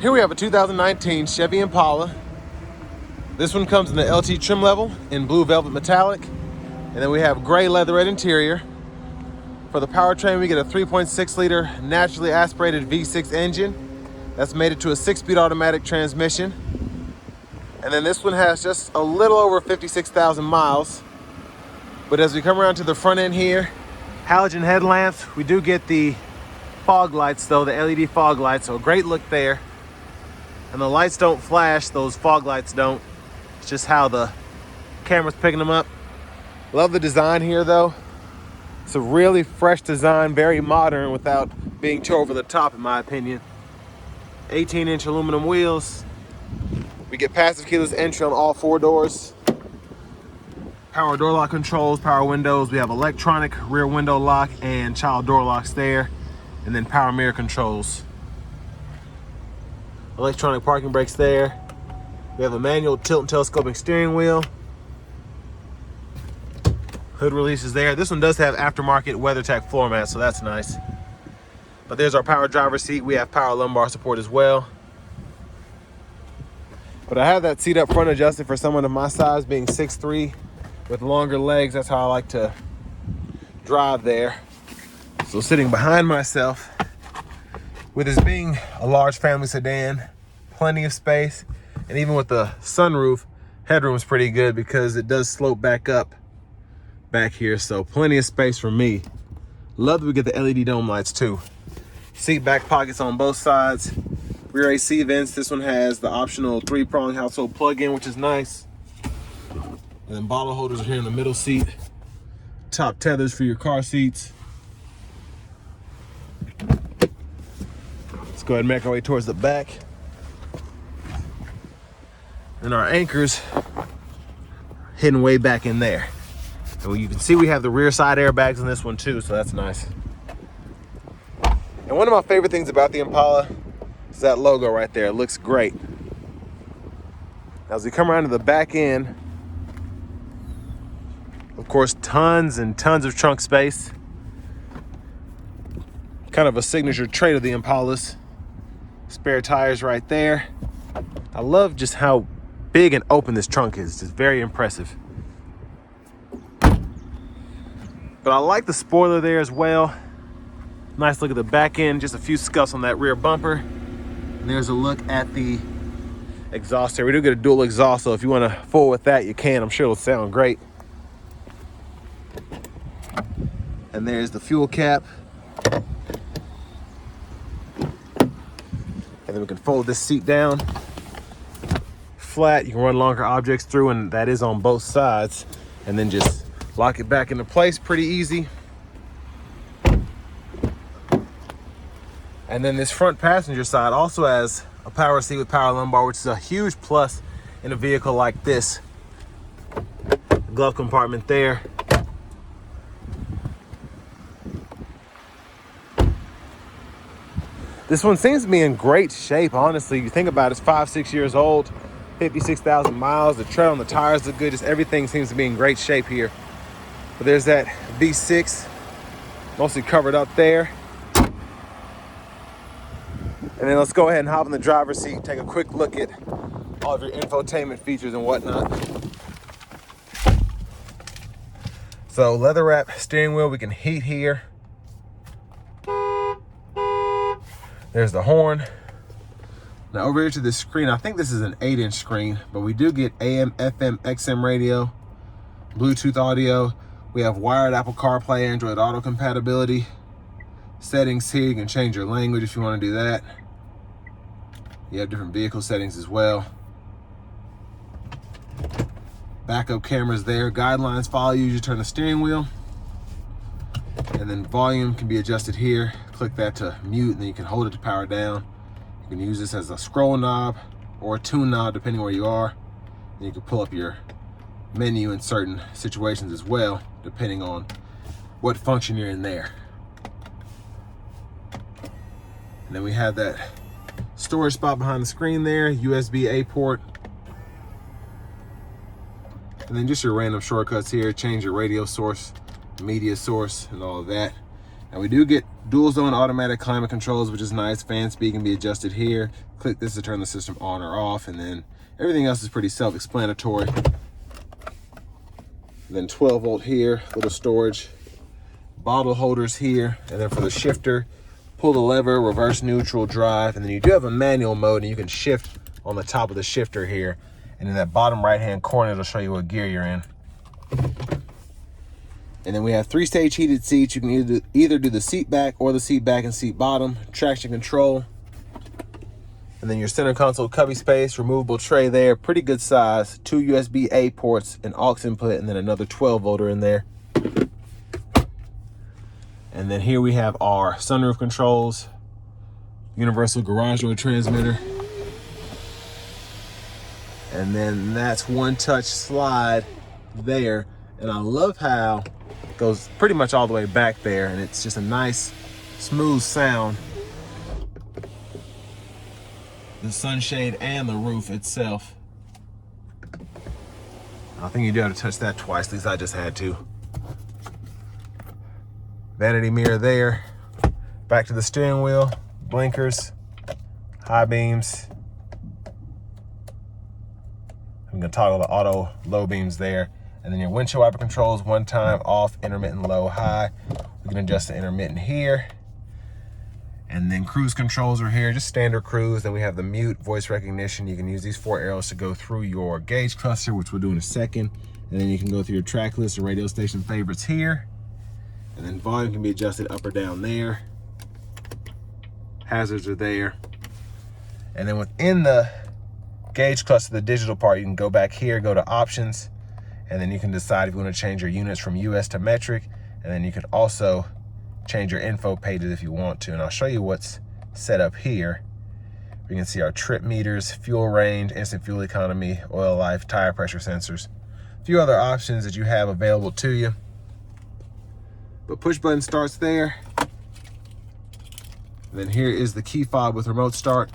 Here we have a 2019 Chevy Impala. This one comes in the LT trim level in blue velvet metallic. And then we have gray leatherette interior. For the powertrain, we get a 3.6 liter naturally aspirated V6 engine. That's mated to a 6-speed automatic transmission. And then this one has just a little over 56,000 miles. But as we come around to the front end here, halogen headlamps. We do get the fog lights though, the LED fog lights, so a great look there. And the lights don't flash, those fog lights don't. It's just how the camera's picking them up. Love the design here though. It's a really fresh design, very modern without being too over the top in my opinion. 18-inch aluminum wheels. We get passive keyless entry on all 4 doors. Power door lock controls, power windows. We have electronic rear window lock and child door locks there. And then power mirror controls. Electronic parking brakes there. We have a manual tilt and telescoping steering wheel. Hood releases there. This one does have aftermarket WeatherTech floor mats, so that's nice. But there's our power driver's seat. We have power lumbar support as well. But I have that seat up front adjusted for someone of my size, being 6'3", with longer legs. That's how I like to drive there. So sitting behind myself, with this being a large family sedan, plenty of space, and even with the sunroof, headroom is pretty good because it does slope back up back here, so plenty of space for me. Love that we get the LED dome lights too. Seat back pockets on both sides. Rear AC vents. This one has the optional 3-prong household plug-in, which is nice. And then bottle holders are here in the middle seat. Top tethers for your car seats. Let's go ahead and make our way towards the back. And our anchors hidden way back in there. And you can see we have the rear side airbags in this one too, so that's nice. And one of my favorite things about the Impala is that logo right there. It looks great. As we come around to the back end, of course, tons and tons of trunk space. Kind of a signature trait of the Impalas. Spare tires right there. I love just how big and open this trunk is. Just very impressive. But I like the spoiler there as well. Nice look at the back end. Just a few scuffs on that rear bumper. And there's a look at the exhaust here. We do get a dual exhaust, so if you want to fool with that, you can. I'm sure it'll sound great. And there's the fuel cap. And then we can fold this seat down flat. You can run longer objects through, and that is on both sides. And then just lock it back into place pretty easy. And then this front passenger side also has a power seat with power lumbar, which is a huge plus in a vehicle like this. Glove compartment there. This one seems to be in great shape, honestly. You think about it, it's 5-6 years old, 56,000 miles. The tread on the tires look good. Just everything seems to be in great shape here. But there's that V6, mostly covered up there. And then let's go ahead and hop in the driver's seat, take a quick look at all of your infotainment features and whatnot. So leather wrap steering wheel, we can heat here. There's the horn. Now over here to this screen, I think this is an 8-inch screen, but we do get AM, FM, XM radio, Bluetooth audio. We have wired Apple CarPlay, Android Auto compatibility. Settings here, you can change your language if you want to do that. You have different vehicle settings as well. Backup cameras there. Guidelines follow you as you turn the steering wheel. And then volume can be adjusted here. Click that to mute, and then you can hold it to power down. You can use this as a scroll knob or a tune knob, depending where you are. And you can pull up your menu in certain situations as well, depending on what function you're in there. And then we have that storage spot behind the screen there, USB-A port. And then just your random shortcuts here, change your radio source, media source, and all of that. And we do get dual zone automatic climate controls, which is nice. Fan speed can be adjusted here. Click this to turn the system on or off, and then everything else is pretty self-explanatory. Then 12 volt here, little storage, bottle holders here, and then for the shifter, pull the lever, reverse, neutral, drive, and then you do have a manual mode, and you can shift on the top of the shifter here, and in that bottom right hand corner it'll show you what gear you're in. And then we have 3-stage heated seats. You can either do the seat back or the seat back and seat bottom, traction control, and then your center console cubby space, removable tray there, pretty good size, 2 USB-A ports, an aux input, and then another 12 volter in there. And then here we have our sunroof controls, universal garage door transmitter, and then that's one touch slide there. And I love how it goes pretty much all the way back there, and it's just a nice smooth sound. The sunshade and the roof itself. I think you do have to touch that twice, at least I just had to. Vanity mirror there. Back to the steering wheel, blinkers, high beams. I'm gonna toggle the auto low beams there. And then your windshield wiper controls, one time off, intermittent, low, high. We can adjust the intermittent here. And then cruise controls are here, just standard cruise. Then we have the mute, voice recognition. You can use these 4 arrows to go through your gauge cluster, which we'll do in a second. And then you can go through your track list and radio station favorites here. And then volume can be adjusted up or down there. Hazards are there. And then within the gauge cluster, the digital part, you can go back here, go to options, and then you can decide if you want to change your units from US to metric. And then you can also change your info pages if you want to. And I'll show you what's set up here. We can see our trip meters, fuel range, instant fuel economy, oil life, tire pressure sensors. A few other options that you have available to you. But push button starts there. And then here is the key fob with remote start.